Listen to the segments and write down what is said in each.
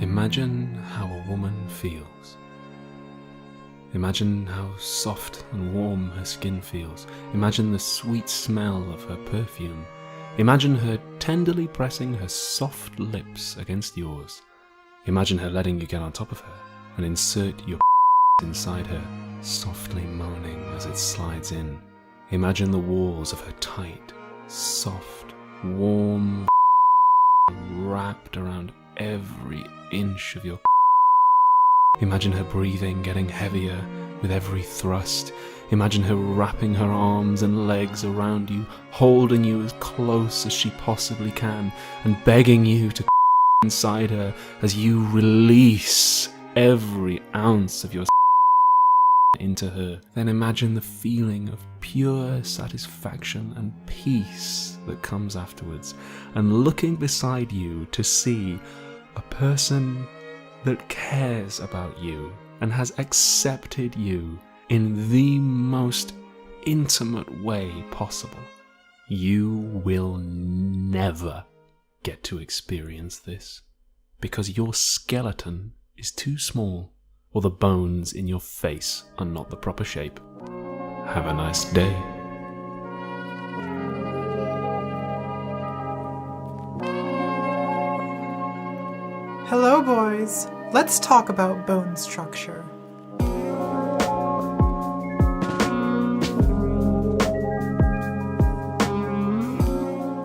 Imagine how a woman feels. Imagine how soft and warm her skin feels. Imagine the sweet smell of her perfume. Imagine her tenderly pressing her soft lips against yours. Imagine her letting you get on top of her and insert your inside her, softly moaning as it slides in. Imagine the walls of her tight, soft, warm wrapped around every inch of your. Imagine her breathing getting heavier with every thrust. Imagine her wrapping her arms and legs around you, holding you as close as she possibly can, and begging you to inside her as you release every ounce of your into her. Then imagine the feeling of pure satisfaction and peace that comes afterwards, and looking beside you to see a person that cares about you and has accepted you in the most intimate way possible. You will never get to experience this because your skeleton is too small or the bones in your face are not the proper shape. Have a nice day. Hello, boys. Let's talk about bone structure.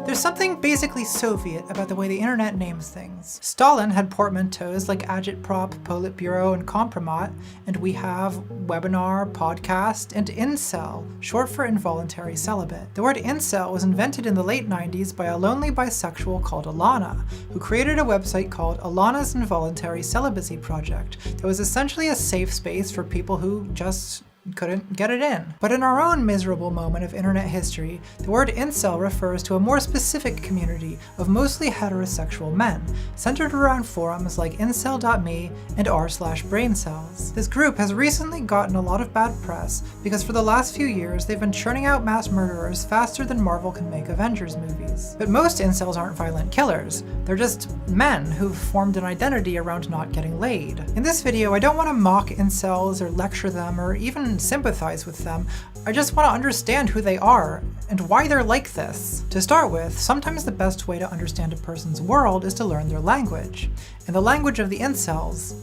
There's something basically Soviet about the way the internet names things. Stalin had portmanteaus like Agitprop, Politburo, and Kompromat, and we have webinar, podcast, and incel, short for involuntary celibate. The word incel was invented in the late 90s by a lonely bisexual called Alana, who created a website called Alana's Involuntary Celibacy Project that was essentially a safe space for people who just couldn't get it in. But in our own miserable moment of internet history, the word incel refers to a more specific community of mostly heterosexual men, centered around forums like incel.me and r/braincells. This group has recently gotten a lot of bad press because for the last few years they've been churning out mass murderers faster than Marvel can make Avengers movies. But most incels aren't violent killers, they're just men who've formed an identity around not getting laid. In this video, I don't want to mock incels or lecture them or even sympathize with them. I just want to understand who they are and why they're like this. To start with, sometimes the best way to understand a person's world is to learn their language. And the language of the incels,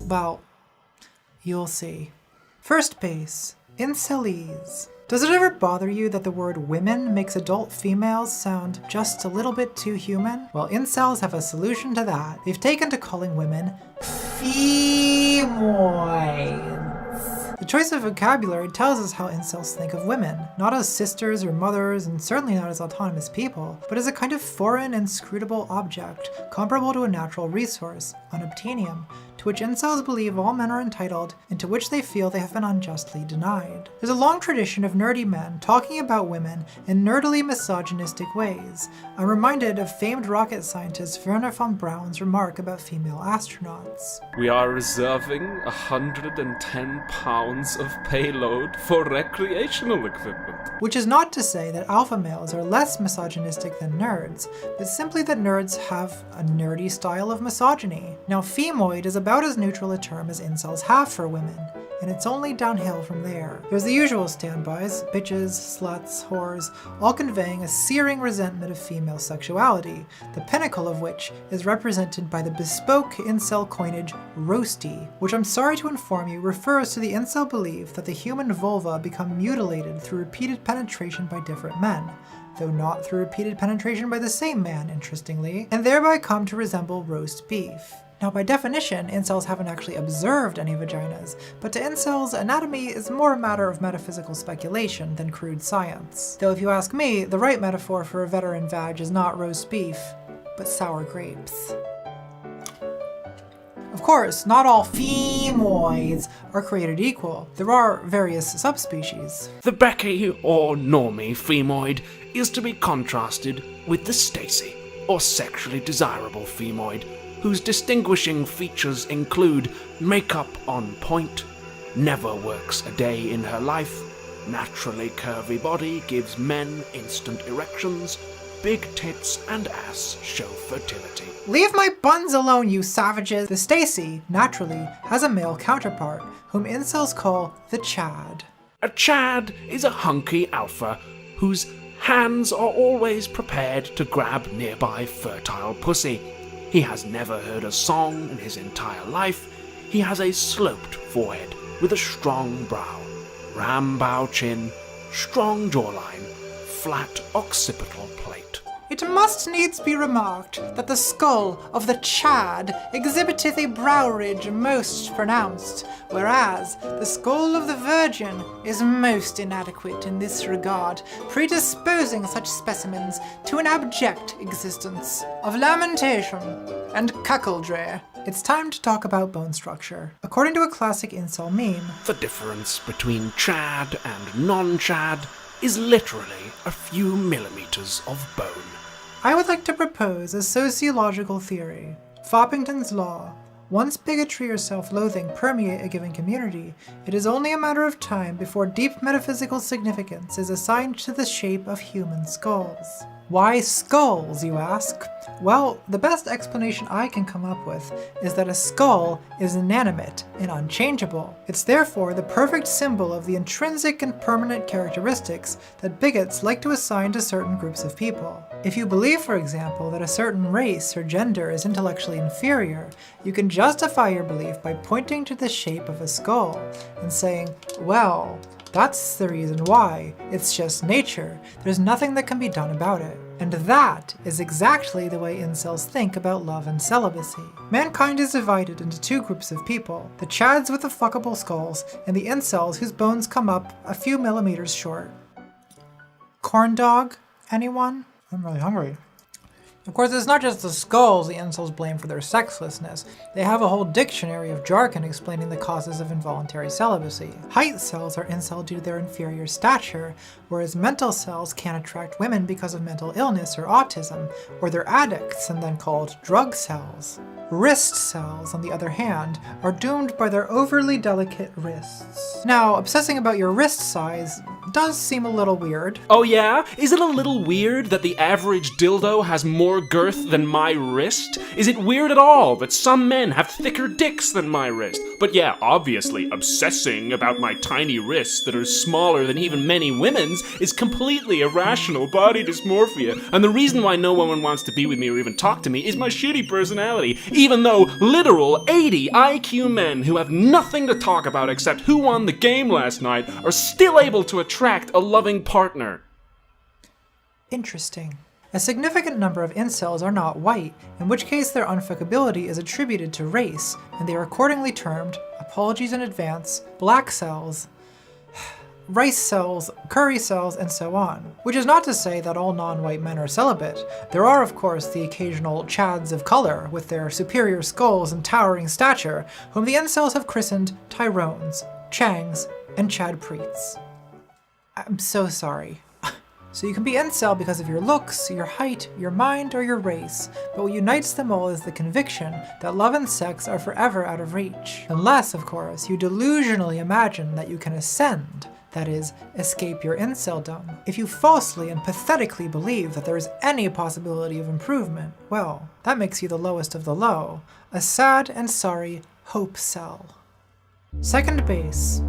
well, you'll see. First base, incelese. Does it ever bother you that the word women makes adult females sound just a little bit too human? Well, incels have a solution to that. They've taken to calling women femoids. The choice of vocabulary tells us how incels think of women, not as sisters or mothers, and certainly not as autonomous people, but as a kind of foreign, inscrutable object, comparable to a natural resource, unobtainium, to which incels believe all men are entitled, and to which they feel they have been unjustly denied. There's a long tradition of nerdy men talking about women in nerdily misogynistic ways. I'm reminded of famed rocket scientist Wernher von Braun's remark about female astronauts. We are reserving 110 pounds of payload for recreational equipment. Which is not to say that alpha males are less misogynistic than nerds, but simply that nerds have a nerdy style of misogyny. Now, femoid is about as neutral a term as incels have for women, and it's only downhill from there. There's the usual standbys, bitches, sluts, whores, all conveying a searing resentment of female sexuality, the pinnacle of which is represented by the bespoke incel coinage roasty, which I'm sorry to inform you refers to the incel belief that the human vulva become mutilated through repeated penetration by different men, though not through repeated penetration by the same man, interestingly, and thereby come to resemble roast beef. Now, by definition, incels haven't actually observed any vaginas, but to incels, anatomy is more a matter of metaphysical speculation than crude science. Though if you ask me, the right metaphor for a veteran vag is not roast beef, but sour grapes. Of course, not all femoids are created equal. There are various subspecies. The Becky or normie femoid is to be contrasted with the Stacy, or sexually desirable femoid, whose distinguishing features include makeup on point, never works a day in her life, naturally curvy body gives men instant erections, big tits and ass show fertility. Leave my buns alone, you savages! The Stacy, naturally, has a male counterpart, whom incels call the Chad. A Chad is a hunky alpha whose hands are always prepared to grab nearby fertile pussy. He has never heard a song in his entire life. He has a sloped forehead with a strong brow, ram-bow chin, strong jawline, flat occipital plate. It must needs be remarked that the skull of the Chad exhibiteth a brow ridge most pronounced, whereas the skull of the Virgin is most inadequate in this regard, predisposing such specimens to an abject existence of lamentation and cuckoldry. It's time to talk about bone structure. According to a classic incel meme, the difference between Chad and non-Chad is literally a few millimeters of bone. I would like to propose a sociological theory. Foppington's Law. Once bigotry or self-loathing permeate a given community, it is only a matter of time before deep metaphysical significance is assigned to the shape of human skulls. Why skulls, you ask? Well, the best explanation I can come up with is that a skull is inanimate and unchangeable. It's therefore the perfect symbol of the intrinsic and permanent characteristics that bigots like to assign to certain groups of people. If you believe, for example, that a certain race or gender is intellectually inferior, you can justify your belief by pointing to the shape of a skull and saying, well, that's the reason why. It's just nature. There's nothing that can be done about it. And that is exactly the way incels think about love and celibacy. Mankind is divided into two groups of people, the Chads with the fuckable skulls and the incels whose bones come up a few millimeters short. Corn dog? Anyone? I'm really hungry. Of course, it's not just the skulls the incels blame for their sexlessness. They have a whole dictionary of jargon explaining the causes of involuntary celibacy. Height cells are incel due to their inferior stature, whereas mental cells can't attract women because of mental illness or autism, or they're addicts and then called drug cells. Wrist cells, on the other hand, are doomed by their overly delicate wrists. Now, obsessing about your wrist size does seem a little weird. Oh yeah? Is it a little weird that the average dildo has more girth than my wrist? Is it weird at all that some men have thicker dicks than my wrist? But yeah, obviously, obsessing about my tiny wrists that are smaller than even many women's is completely irrational body dysmorphia, and the reason why no woman wants to be with me or even talk to me is my shitty personality, even though literal 80 IQ men who have nothing to talk about except who won the game last night are still able to attract a loving partner. Interesting. A significant number of incels are not white, in which case their unfuckability is attributed to race, and they are accordingly termed, apologies in advance, black cells, rice cells, curry cells, and so on. Which is not to say that all non-white men are celibate. There are, of course, the occasional Chads of color with their superior skulls and towering stature, whom the incels have christened Tyrones, Changs, and Chad Preets. I'm so sorry. So you can be incel because of your looks, your height, your mind, or your race, but what unites them all is the conviction that love and sex are forever out of reach. Unless, of course, you delusionally imagine that you can ascend, that is, escape your inceldom. If you falsely and pathetically believe that there is any possibility of improvement, well, that makes you the lowest of the low, a sad and sorry hope cell. Second base,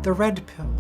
the red pill.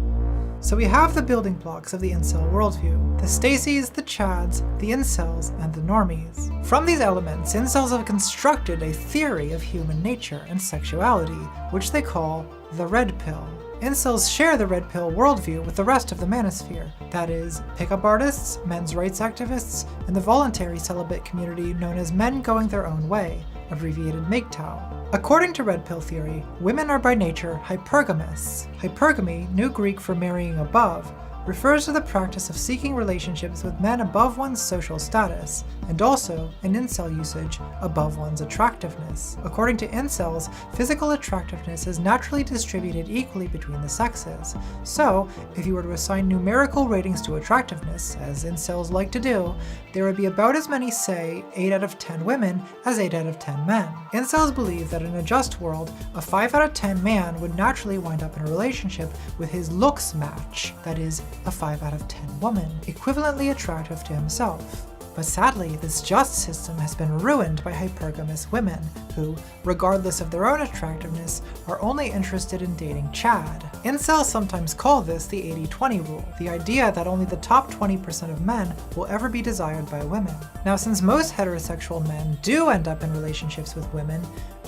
So we have the building blocks of the incel worldview, the Stacys, the Chads, the incels, and the normies. From these elements, incels have constructed a theory of human nature and sexuality, which they call the red pill. Incels share the red pill worldview with the rest of the manosphere, that is, pickup artists, men's rights activists, and the voluntary celibate community known as men going their own way, abbreviated MGTOW. According to red pill theory, women are by nature hypergamous. Hypergamy, New Greek for marrying above, refers to the practice of seeking relationships with men above one's social status, and also, in incel usage, above one's attractiveness. According to incels, physical attractiveness is naturally distributed equally between the sexes. So, if you were to assign numerical ratings to attractiveness, as incels like to do, there would be about as many, say, 8 out of 10 women as 8 out of 10 men. Incels believe that in a just world, a 5 out of 10 man would naturally wind up in a relationship with his looks match, that is, a 5 out of 10 woman, equivalently attractive to himself. But sadly, this just system has been ruined by hypergamous women who, regardless of their own attractiveness, are only interested in dating Chad. Incels sometimes call this the 80-20 rule, the idea that only the top 20% of men will ever be desired by women. Now, since most heterosexual men do end up in relationships with women,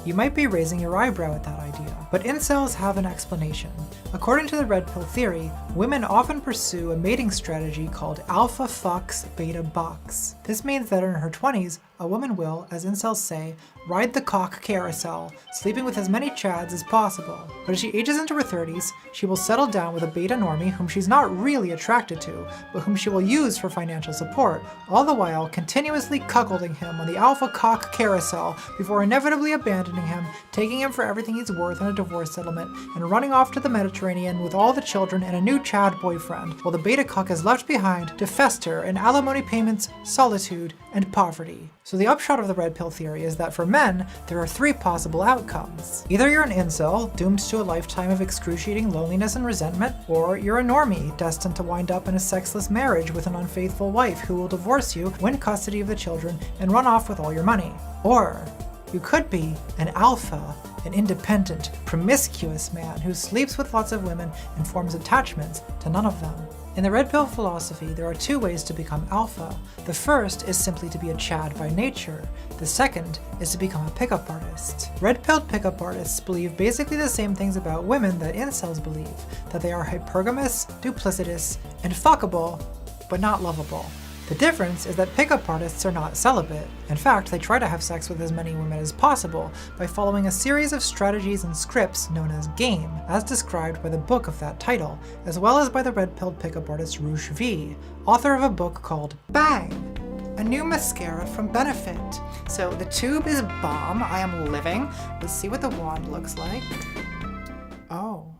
you might be raising your eyebrow at that idea. But incels have an explanation. According to the red pill theory, women often pursue a mating strategy called alpha fucks, beta bucks. This means that in her 20s, a woman will, as incels say, ride the cock carousel, sleeping with as many chads as possible. But as she ages into her 30s, she will settle down with a beta normie whom she's not really attracted to, but whom she will use for financial support, all the while continuously cuckolding him on the alpha cock carousel before inevitably abandoning him, taking him for everything he's worth in a divorce settlement, and running off to the Mediterranean with all the children and a new chad boyfriend, while the beta cock is left behind to fester in alimony payments, solitude, and poverty. So the upshot of the red pill theory is that for men, there are 3 possible outcomes. Either you're an incel, doomed to a lifetime of excruciating loneliness and resentment, or you're a normie, destined to wind up in a sexless marriage with an unfaithful wife who will divorce you, win custody of the children, and run off with all your money. Or you could be an alpha, an independent, promiscuous man who sleeps with lots of women and forms attachments to none of them. In the red pill philosophy, there are 2 ways to become alpha. The first is simply to be a chad by nature. The second is to become a pickup artist. Red-pilled pickup artists believe basically the same things about women that incels believe, that they are hypergamous, duplicitous, and fuckable, but not lovable. The difference is that pickup artists are not celibate. In fact, they try to have sex with as many women as possible by following a series of strategies and scripts known as game, as described by the book of that title, as well as by the red-pilled pickup artist Rouge V, author of a book called Bang! A new mascara from Benefit. So the tube is bomb, I am living. Let's see what the wand looks like. Oh.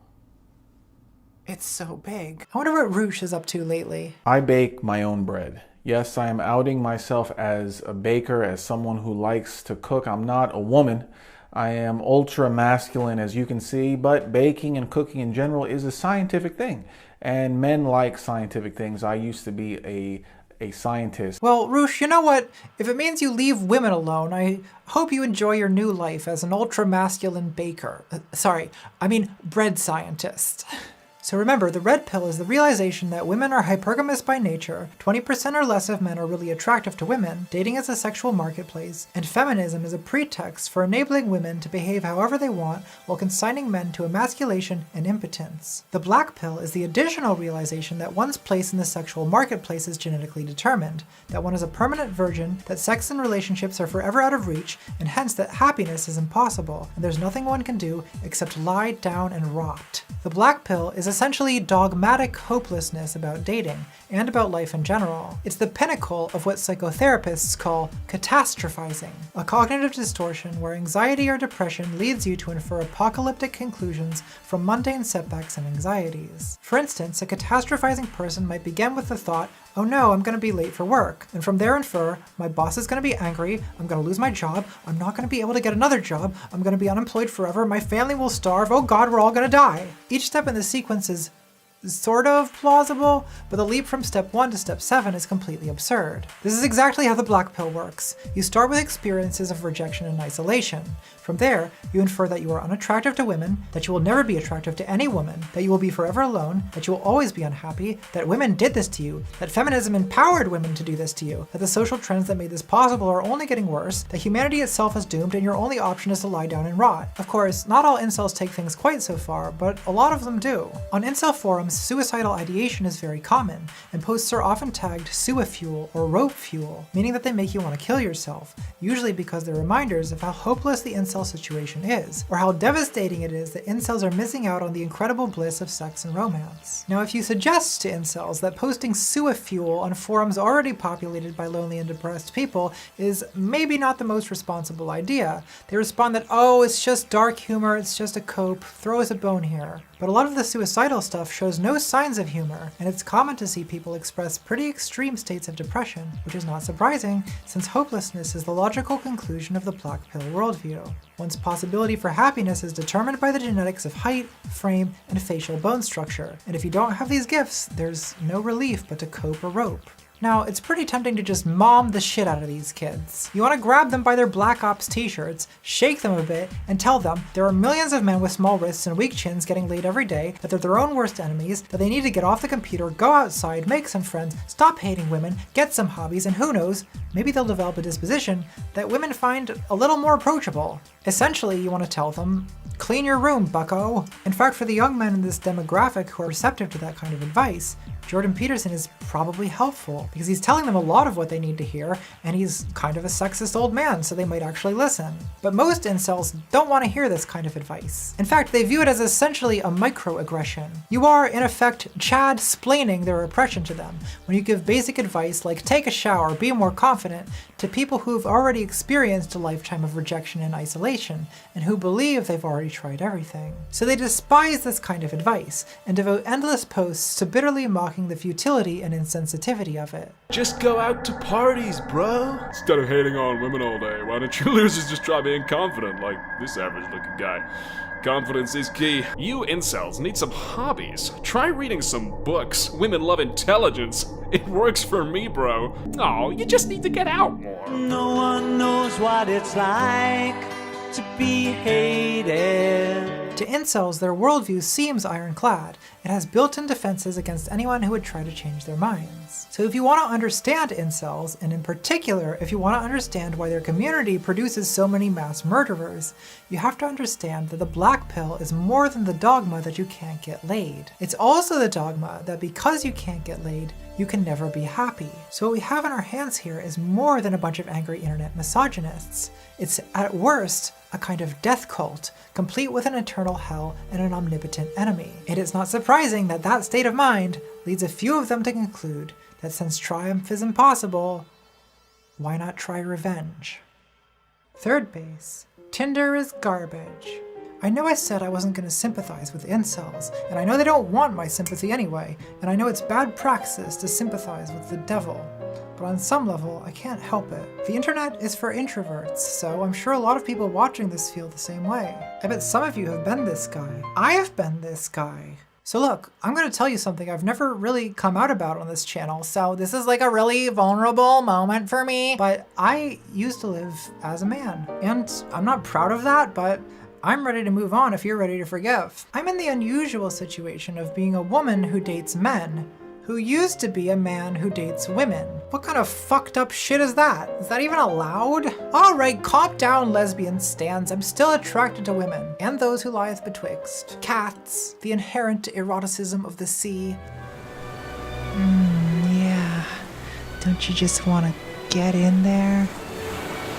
It's so big. I wonder what Rouge is up to lately. I bake my own bread. Yes, I am outing myself as a baker, as someone who likes to cook. I'm not a woman. I am ultra masculine, as you can see, but baking and cooking in general is a scientific thing. And men like scientific things. I used to be a scientist. Well, Rouge, you know what? If it means you leave women alone, I hope you enjoy your new life as an ultra-masculine baker. Bread scientist. So remember, the red pill is the realization that women are hypergamous by nature, 20% or less of men are really attractive to women, dating is a sexual marketplace, and feminism is a pretext for enabling women to behave however they want while consigning men to emasculation and impotence. The black pill is the additional realization that one's place in the sexual marketplace is genetically determined, that one is a permanent virgin, that sex and relationships are forever out of reach, and hence that happiness is impossible, and there's nothing one can do except lie down and rot. The black pill is essentially dogmatic hopelessness about dating and about life in general. It's the pinnacle of what psychotherapists call catastrophizing, a cognitive distortion where anxiety or depression leads you to infer apocalyptic conclusions from mundane setbacks and anxieties. For instance, a catastrophizing person might begin with the thought, oh no, I'm going to be late for work, and from there infer, my boss is going to be angry, I'm going to lose my job, I'm not going to be able to get another job, I'm going to be unemployed forever, my family will starve, oh god, we're all going to die. Each step in the sequence is sort of plausible, but the leap from step 1 to step 7 is completely absurd. This is exactly how the black pill works. You start with experiences of rejection and isolation. From there, you infer that you are unattractive to women, that you will never be attractive to any woman, that you will be forever alone, that you will always be unhappy, that women did this to you, that feminism empowered women to do this to you, that the social trends that made this possible are only getting worse, that humanity itself is doomed and your only option is to lie down and rot. Of course, not all incels take things quite so far, but a lot of them do. On incel forums, suicidal ideation is very common, and posts are often tagged sua-fuel or rope fuel, meaning that they make you want to kill yourself, usually because they're reminders of how hopeless the incel situation is, or how devastating it is that incels are missing out on the incredible bliss of sex and romance. Now, if you suggest to incels that posting sua-fuel on forums already populated by lonely and depressed people is maybe not the most responsible idea, they respond that, oh, it's just dark humor, it's just a cope, throw us a bone here. But a lot of the suicidal stuff shows no signs of humor, and it's common to see people express pretty extreme states of depression, which is not surprising, since hopelessness is the logical conclusion of the black pill worldview. One's possibility for happiness is determined by the genetics of height, frame, and facial bone structure, and if you don't have these gifts, there's no relief but to cope or rope. Now, it's pretty tempting to just mom the shit out of these kids. You want to grab them by their Black Ops t-shirts, shake them a bit, and tell them there are millions of men with small wrists and weak chins getting laid every day, that they're their own worst enemies, that they need to get off the computer, go outside, make some friends, stop hating women, get some hobbies, and who knows, maybe they'll develop a disposition that women find a little more approachable. Essentially, you want to tell them, clean your room, bucko. In fact, for the young men in this demographic who are receptive to that kind of advice, Jordan Peterson is probably helpful because he's telling them a lot of what they need to hear, and he's kind of a sexist old man, so they might actually listen. But most incels don't want to hear this kind of advice. In fact, they view it as essentially a microaggression. You are, in effect, Chad-splaining their oppression to them when you give basic advice like take a shower, be more confident, to people who've already experienced a lifetime of rejection and isolation, and who believe they've already tried everything. So they despise this kind of advice, and devote endless posts to bitterly mocking the futility and insensitivity of it. Just go out to parties, bro. Instead of hating on women all day, why don't you losers just try being confident like this average-looking guy? Confidence is key. You incels need some hobbies. Try reading some books. Women love intelligence. It works for me, bro. Oh, you just need to get out more. No one knows what it's like to be hated. To incels, their worldview seems ironclad. It has built-in defenses against anyone who would try to change their minds. So if you want to understand incels, and in particular, if you want to understand why their community produces so many mass murderers, you have to understand that the black pill is more than the dogma that you can't get laid. It's also the dogma that because you can't get laid, you can never be happy. So what we have in our hands here is more than a bunch of angry internet misogynists. It's, at worst, a kind of death cult, complete with an eternal hell and an omnipotent enemy. It is not surprising that that state of mind leads a few of them to conclude that since triumph is impossible, why not try revenge? Third base. Tinder is garbage. I know I said I wasn't going to sympathize with incels, and I know they don't want my sympathy anyway, and I know it's bad praxis to sympathize with the devil. But on some level, I can't help it. The internet is for introverts, so I'm sure a lot of people watching this feel the same way. I bet some of you have been this guy. I have been this guy. So look, I'm going to tell you something I've never really come out about on this channel, so this is like a really vulnerable moment for me, but I used to live as a man, and I'm not proud of that, but I'm ready to move on if you're ready to forgive. I'm in the unusual situation of being a woman who dates men, who used to be a man who dates women. What kind of fucked up shit is that? Is that even allowed? Alright, calm down, lesbian stans. I'm still attracted to women, and those who lieth betwixt. Cats, the inherent eroticism of the sea. Yeah. Don't you just want to get in there?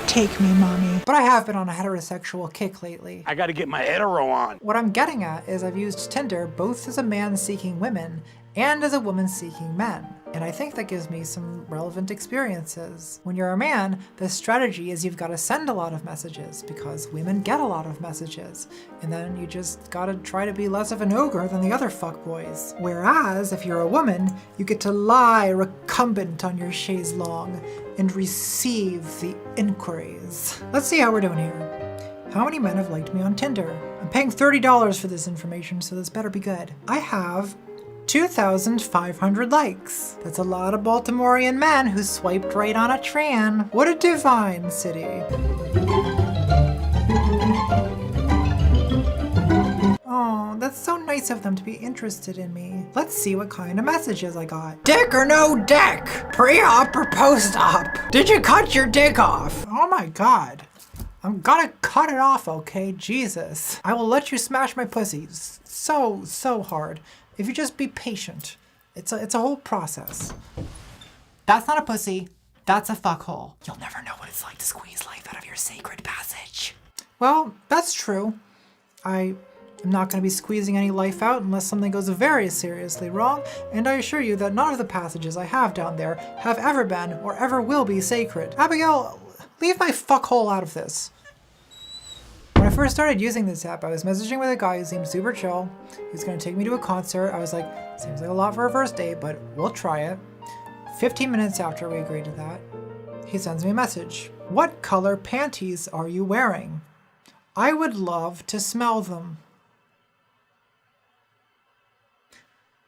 Take me, mommy. But I have been on a heterosexual kick lately. I gotta get my hetero on. What I'm getting at is I've used Tinder both as a man seeking women and as a woman seeking men. And I think that gives me some relevant experiences. When you're a man, the strategy is you've got to send a lot of messages because women get a lot of messages. And then you just gotta try to be less of an ogre than the other fuckboys. Whereas if you're a woman, you get to lie recumbent on your chaise longue and receive the inquiries. Let's see how we're doing here. How many men have liked me on Tinder? I'm paying $30 for this information, so this better be good. I have 2,500 likes. That's a lot of Baltimorean men who swiped right on a tran. What a divine city. Oh, that's so nice of them to be interested in me. Let's see what kind of messages I got. Dick or no dick? Pre-op or post-op? Did you cut your dick off? Oh my god. I'm gonna cut it off, okay? Jesus. I will let you smash my pussy. So hard. If you just be patient. It's a whole process. That's not a pussy. That's a fuckhole. You'll never know what it's like to squeeze life out of your sacred passage. Well, that's true. I am not going to be squeezing any life out unless something goes very seriously wrong, and I assure you that none of the passages I have down there have ever been or ever will be sacred. Abigail, leave my fuckhole out of this. When I first started using this app, I was messaging with a guy who seemed super chill. He was going to take me to a concert. I was like, seems like a lot for a first date, but we'll try it. 15 minutes after we agreed to that, he sends me a message. What color panties are you wearing? I would love to smell them.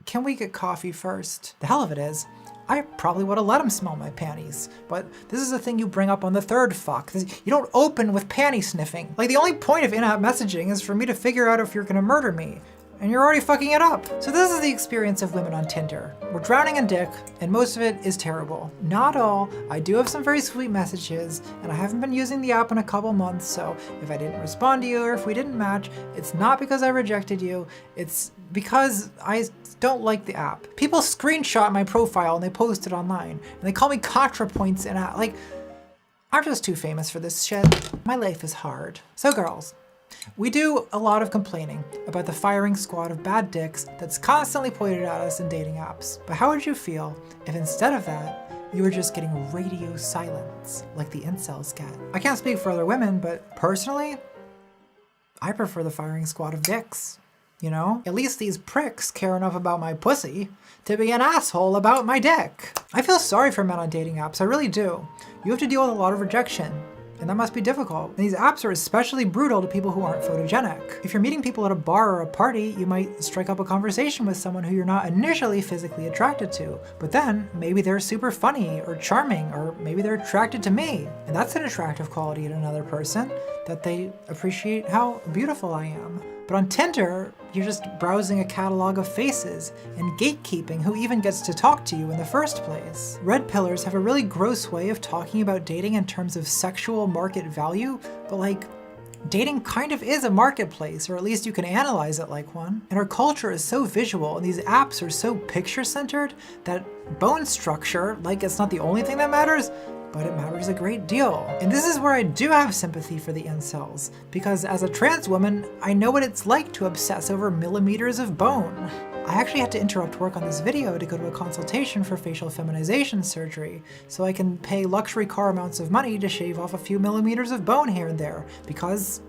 Can we get coffee first? The hell of it is, I probably would have let him smell my panties. But this is a thing you bring up on the third fuck. You don't open with panty sniffing. Like, the only point of in-app messaging is for me to figure out if you're gonna murder me. And you're already fucking it up. So this is the experience of women on Tinder. We're drowning in dick, and most of it is terrible. Not all. I do have some very sweet messages, and I haven't been using the app in a couple months, so if I didn't respond to you or if we didn't match, it's not because I rejected you, it's because I don't like the app. People screenshot my profile and they post it online, and they call me ContraPoints and like, I'm just too famous for this shit. My life is hard. So girls, we do a lot of complaining about the firing squad of bad dicks that's constantly pointed at us in dating apps. But how would you feel if instead of that, you were just getting radio silence like the incels get? I can't speak for other women, but personally, I prefer the firing squad of dicks. You know? At least these pricks care enough about my pussy to be an asshole about my dick. I feel sorry for men on dating apps, I really do. You have to deal with a lot of rejection. And that must be difficult. And these apps are especially brutal to people who aren't photogenic. If you're meeting people at a bar or a party, you might strike up a conversation with someone who you're not initially physically attracted to. But then, maybe they're super funny or charming, or maybe they're attracted to me. And that's an attractive quality in another person, that they appreciate how beautiful I am. But on Tinder, you're just browsing a catalog of faces and gatekeeping who even gets to talk to you in the first place. Red pillars have a really gross way of talking about dating in terms of sexual market value, but like, dating kind of is a marketplace, or at least you can analyze it like one. And our culture is so visual and these apps are so picture-centered that bone structure, like it's not the only thing that matters, but it matters a great deal. And this is where I do have sympathy for the incels, because as a trans woman, I know what it's like to obsess over millimeters of bone. I actually had to interrupt work on this video to go to a consultation for facial feminization surgery, so I can pay luxury car amounts of money to shave off a few millimeters of bone here and there, because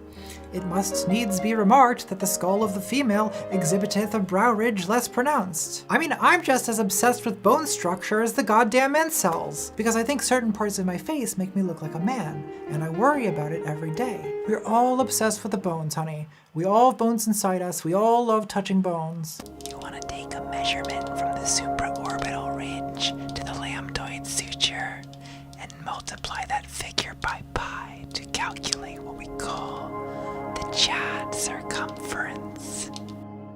it must needs be remarked that the skull of the female exhibiteth a brow ridge less pronounced. I mean, I'm just as obsessed with bone structure as the goddamn incels, because I think certain parts of my face make me look like a man, and I worry about it every day. We're all obsessed with the bones, honey. We all have bones inside us. We all love touching bones. You want to take a measurement from the supraorbital ridge to the lambdoid suture and multiply that figure by pi to calculate what we call the Chad circumference.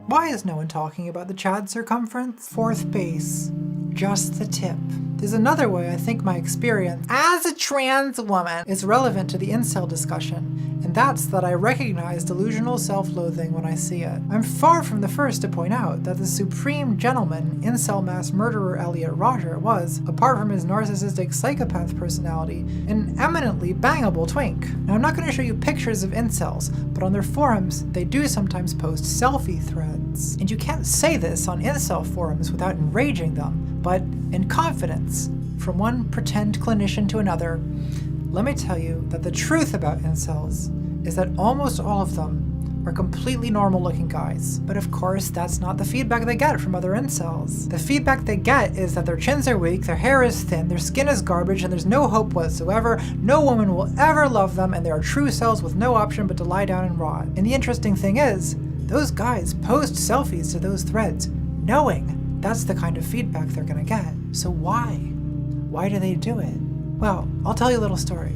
Why is no one talking about the Chad circumference? Fourth base, just the tip. There's another way I think my experience as a trans woman is relevant to the incel discussion, and that's that I recognize delusional self-loathing when I see it. I'm far from the first to point out that the supreme gentleman, incel mass murderer Elliot Rodger was, apart from his narcissistic psychopath personality, an eminently bangable twink. Now I'm not going to show you pictures of incels, but on their forums, they do sometimes post selfie threads. And you can't say this on incel forums without enraging them, but in confidence, from one pretend clinician to another, let me tell you that the truth about incels is that almost all of them are completely normal looking guys. But of course, that's not the feedback they get from other incels. The feedback they get is that their chins are weak, their hair is thin, their skin is garbage, and there's no hope whatsoever, no woman will ever love them, and they are true cells with no option but to lie down and rot. And the interesting thing is, those guys post selfies to those threads, knowing that's the kind of feedback they're gonna get. So why? Why do they do it? Well, I'll tell you a little story.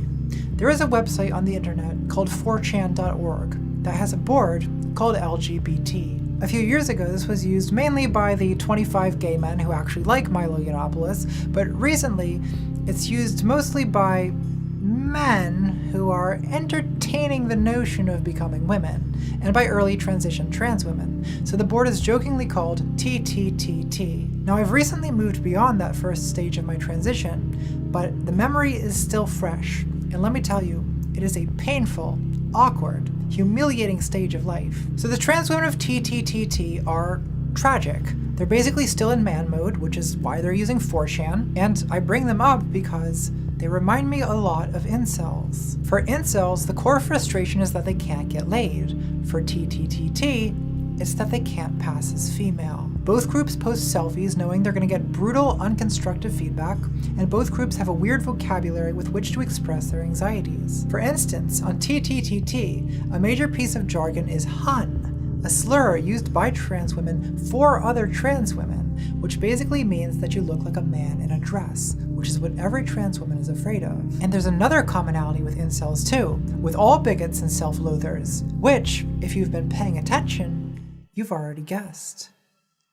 There is a website on the internet called 4chan.org that has a board called LGBT. A few years ago, this was used mainly by the 25 gay men who actually like Milo Yiannopoulos, but recently it's used mostly by men who are entertaining the notion of becoming women, and by early transition trans women. So the board is jokingly called TTTT. Now I've recently moved beyond that first stage of my transition, but the memory is still fresh. And let me tell you, it is a painful, awkward, humiliating stage of life. So the trans women of TTTT are tragic. They're basically still in man mode, which is why they're using 4chan, and I bring them up because they remind me a lot of incels. For incels, the core frustration is that they can't get laid. For TTTT, it's that they can't pass as female. Both groups post selfies knowing they're going to get brutal, unconstructive feedback, and both groups have a weird vocabulary with which to express their anxieties. For instance, on TTTT, a major piece of jargon is hun, a slur used by trans women for other trans women, which basically means that you look like a man in a dress, which is what every trans woman is afraid of. And there's another commonality with incels too, with all bigots and self-loathers, which, if you've been paying attention, you've already guessed.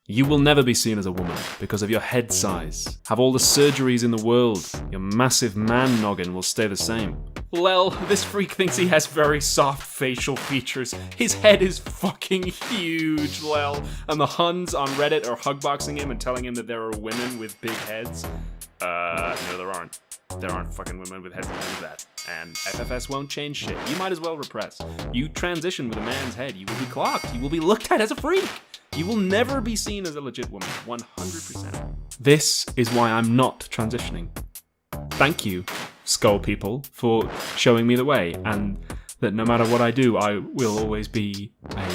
You will never be seen as a woman because of your head size. Have all the surgeries in the world, your massive man noggin will stay the same. Lel, this freak thinks he has very soft facial features. His head is fucking huge, lel. And the Huns on Reddit are hugboxing him and telling him that there are women with big heads. No, there aren't. There aren't fucking women with heads that do that. And FFS won't change shit. You might as well repress. You transition with a man's head, you will be clocked. You will be looked at as a freak. You will never be seen as a legit woman, 100%. This is why I'm not transitioning. Thank you, skull people, for showing me the way, and that no matter what I do, I will always be a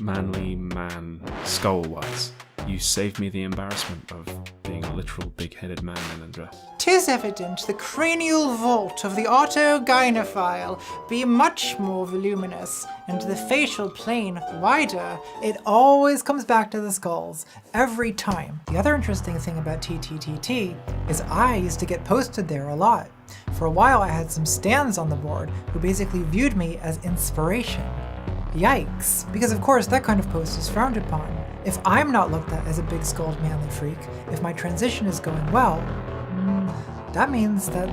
manly man skull-wise. You saved me the embarrassment of being a literal big-headed man in a dress. 'Tis evident the cranial vault of the autogynophile be much more voluminous, and the facial plane wider. It always comes back to the skulls, every time. The other interesting thing about TTTT is I used to get posted there a lot. For a while I had some stans on the board who basically viewed me as inspiration. Yikes, because of course that kind of post is frowned upon. If I'm not looked at as a big-skulled manly freak, if my transition is going well, that means that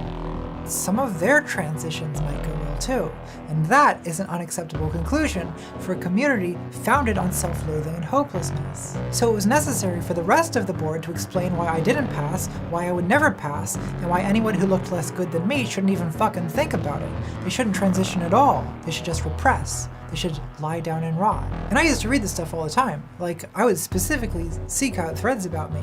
some of their transitions might go well too. And that is an unacceptable conclusion for a community founded on self-loathing and hopelessness. So it was necessary for the rest of the board to explain why I didn't pass, why I would never pass, and why anyone who looked less good than me shouldn't even fucking think about it. They shouldn't transition at all. They should just repress. They should lie down and rot. And I used to read this stuff all the time. Like, I would specifically seek out threads about me,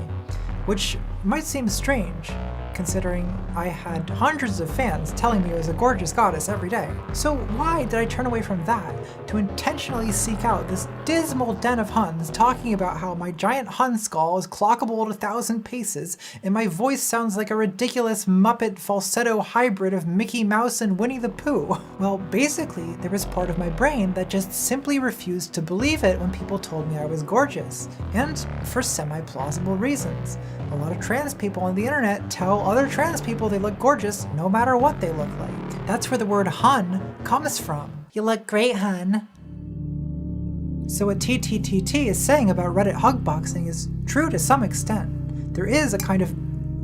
which might seem strange, considering I had hundreds of fans telling me I was a gorgeous goddess every day. So why did I turn away from that to intentionally seek out this dismal den of Huns talking about how my giant Hun skull is clockable at 1,000 paces and my voice sounds like a ridiculous Muppet falsetto hybrid of Mickey Mouse and Winnie the Pooh? Well, basically, there was part of my brain that just simply refused to believe it when people told me I was gorgeous, and for semi-plausible reasons. A lot of trans people on the internet tell other trans people they look gorgeous no matter what they look like. That's where the word Hun comes from. You look great, Hun. So what TTTT is saying about Reddit hugboxing is true to some extent. There is a kind of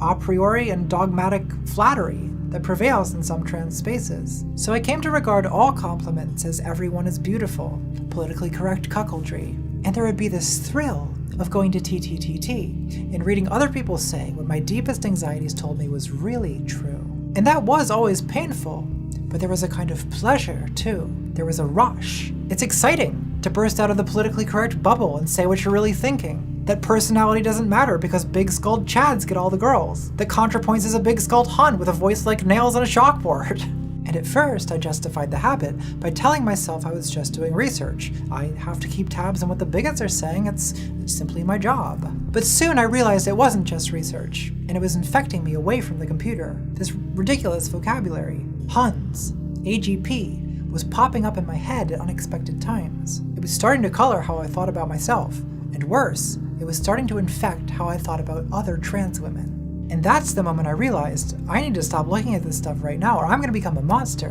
a priori and dogmatic flattery that prevails in some trans spaces. So I came to regard all compliments as everyone is beautiful, politically correct cuckoldry, and there would be this thrill of going to TTTT and reading other people say what my deepest anxieties told me was really true. And that was always painful, but there was a kind of pleasure too. There was a rush. It's exciting to burst out of the politically correct bubble and say what you're really thinking. That personality doesn't matter because big-skulled Chads get all the girls. That ContraPoints is a big-skulled Hun with a voice like nails on a chalkboard. And at first, I justified the habit by telling myself I was just doing research. I have to keep tabs on what the bigots are saying, it's simply my job. But soon I realized it wasn't just research, and it was infecting me away from the computer. This ridiculous vocabulary, Huns, AGP, was popping up in my head at unexpected times. It was starting to color how I thought about myself, and worse, it was starting to infect how I thought about other trans women. And that's the moment I realized I need to stop looking at this stuff right now or I'm going to become a monster.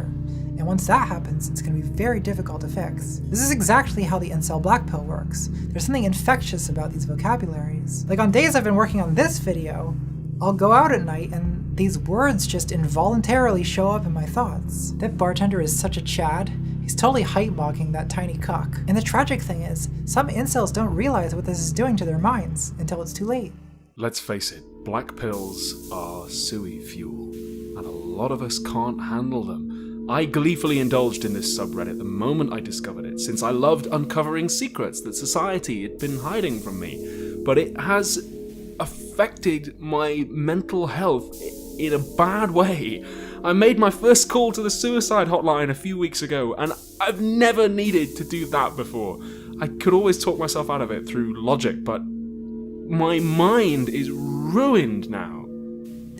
And once that happens, it's going to be very difficult to fix. This is exactly how the incel black pill works. There's something infectious about these vocabularies. Like on days I've been working on this video, I'll go out at night and these words just involuntarily show up in my thoughts. That bartender is such a Chad. He's totally hype-mocking that tiny cuck. And the tragic thing is, some incels don't realize what this is doing to their minds until it's too late. Let's face it, black pills are suey fuel, and a lot of us can't handle them. I gleefully indulged in this subreddit the moment I discovered it, since I loved uncovering secrets that society had been hiding from me. But it has affected my mental health in a bad way. I made my first call to the suicide hotline a few weeks ago, and I've never needed to do that before. I could always talk myself out of it through logic, but my mind is ruined now.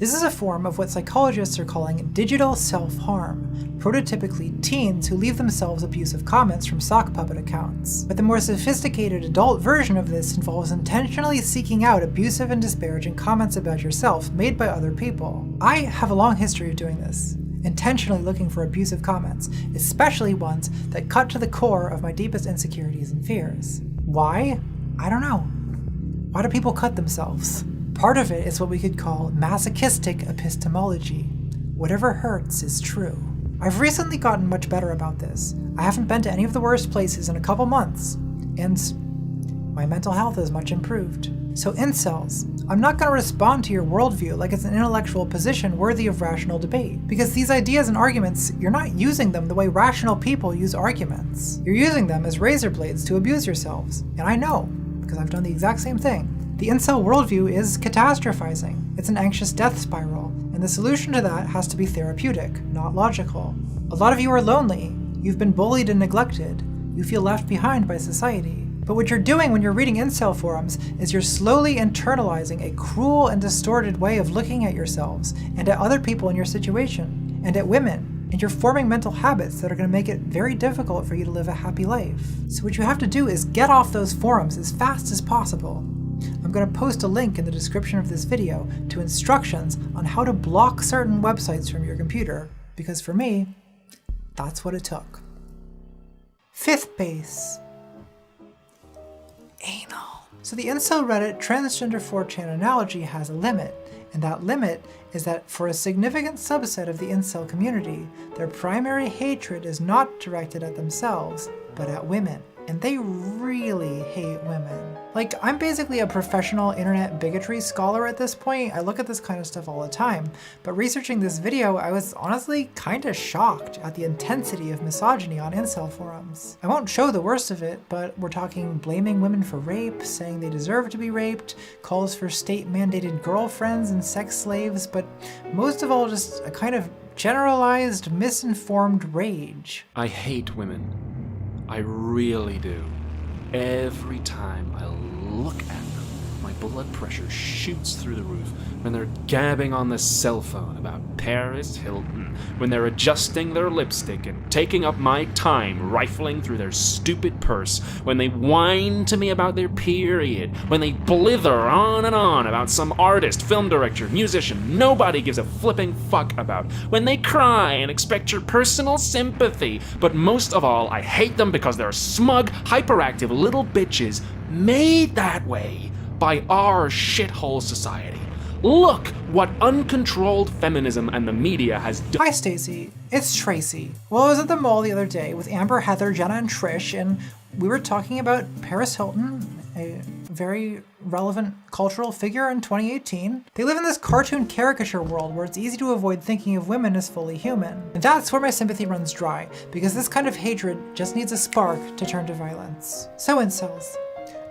This is a form of what psychologists are calling digital self-harm, prototypically teens who leave themselves abusive comments from sock puppet accounts. But the more sophisticated adult version of this involves intentionally seeking out abusive and disparaging comments about yourself made by other people. I have a long history of doing this, intentionally looking for abusive comments, especially ones that cut to the core of my deepest insecurities and fears. Why? I don't know. Why do people cut themselves? Part of it is what we could call masochistic epistemology. Whatever hurts is true. I've recently gotten much better about this. I haven't been to any of the worst places in a couple months, and my mental health is much improved. So incels, I'm not going to respond to your worldview like it's an intellectual position worthy of rational debate, because these ideas and arguments, you're not using them the way rational people use arguments. You're using them as razor blades to abuse yourselves, and I know, because I've done the exact same thing. The incel worldview is catastrophizing. It's an anxious death spiral, and the solution to that has to be therapeutic, not logical. A lot of you are lonely. You've been bullied and neglected. You feel left behind by society. But what you're doing when you're reading incel forums is you're slowly internalizing a cruel and distorted way of looking at yourselves and at other people in your situation, and at women, and you're forming mental habits that are going to make it very difficult for you to live a happy life. So what you have to do is get off those forums as fast as possible. I'm going to post a link in the description of this video to instructions on how to block certain websites from your computer, because for me, that's what it took. Fifth base. Anal. So the incel Reddit transgender 4chan analogy has a limit, and that limit is that for a significant subset of the incel community, their primary hatred is not directed at themselves, but at women. And they really hate women. Like, I'm basically a professional internet bigotry scholar at this point. I look at this kind of stuff all the time. But researching this video, I was honestly kinda shocked at the intensity of misogyny on incel forums. I won't show the worst of it, but we're talking blaming women for rape, saying they deserve to be raped, calls for state-mandated girlfriends and sex slaves, but most of all just a kind of generalized, misinformed rage. I hate women. I really do. Every time I look at them, my blood pressure shoots through the roof when they're gabbing on the cell phone about Paris Hilton, when they're adjusting their lipstick and taking up my time rifling through their stupid purse, when they whine to me about their period, when they blither on and on about some artist, film director, musician nobody gives a flipping fuck about, when they cry and expect your personal sympathy. But most of all, I hate them because they're smug, hyperactive little bitches made that way by our shithole society. Look what uncontrolled feminism and the media has done. Hi Stacy, it's Tracy. Well, I was at the mall the other day with Amber, Heather, Jenna, and Trish, and we were talking about Paris Hilton, a very relevant cultural figure in 2018. They live in this cartoon caricature world where it's easy to avoid thinking of women as fully human. And that's where my sympathy runs dry, because this kind of hatred just needs a spark to turn to violence. So incels,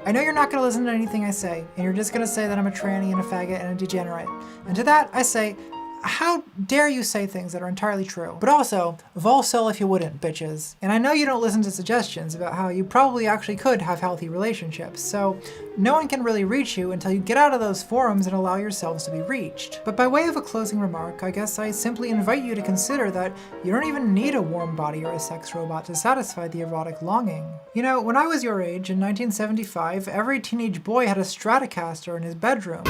I know you're not going to listen to anything I say, and you're just going to say that I'm a tranny and a faggot and a degenerate. And to that, I say, how dare you say things that are entirely true? But also, vol cell if you wouldn't, bitches. And I know you don't listen to suggestions about how you probably actually could have healthy relationships, so no one can really reach you until you get out of those forums and allow yourselves to be reached. But by way of a closing remark, I guess I simply invite you to consider that you don't even need a warm body or a sex robot to satisfy the erotic longing. You know, when I was your age in 1975, every teenage boy had a Stratocaster in his bedroom.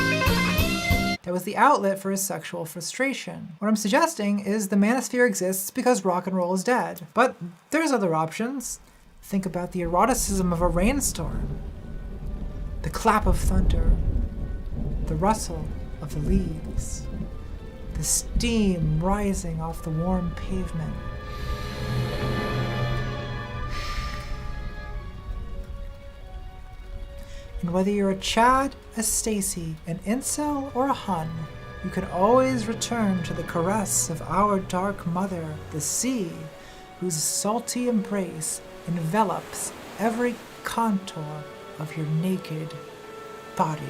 That was the outlet for his sexual frustration. What I'm suggesting is the manosphere exists because rock and roll is dead. But there's other options. Think about the eroticism of a rainstorm, the clap of thunder, the rustle of the leaves, the steam rising off the warm pavement. And whether you're a Chad, a Stacy, an incel, or a Hun, you can always return to the caress of our dark mother, the sea, whose salty embrace envelops every contour of your naked body.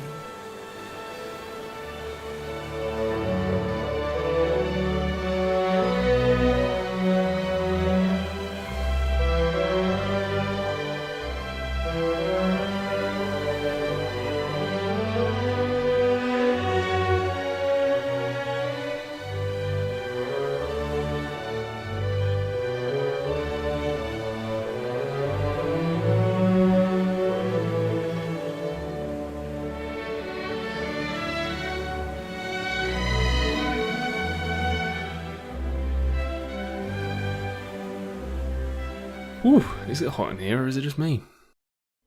Whew, is it hot in here or is it just me?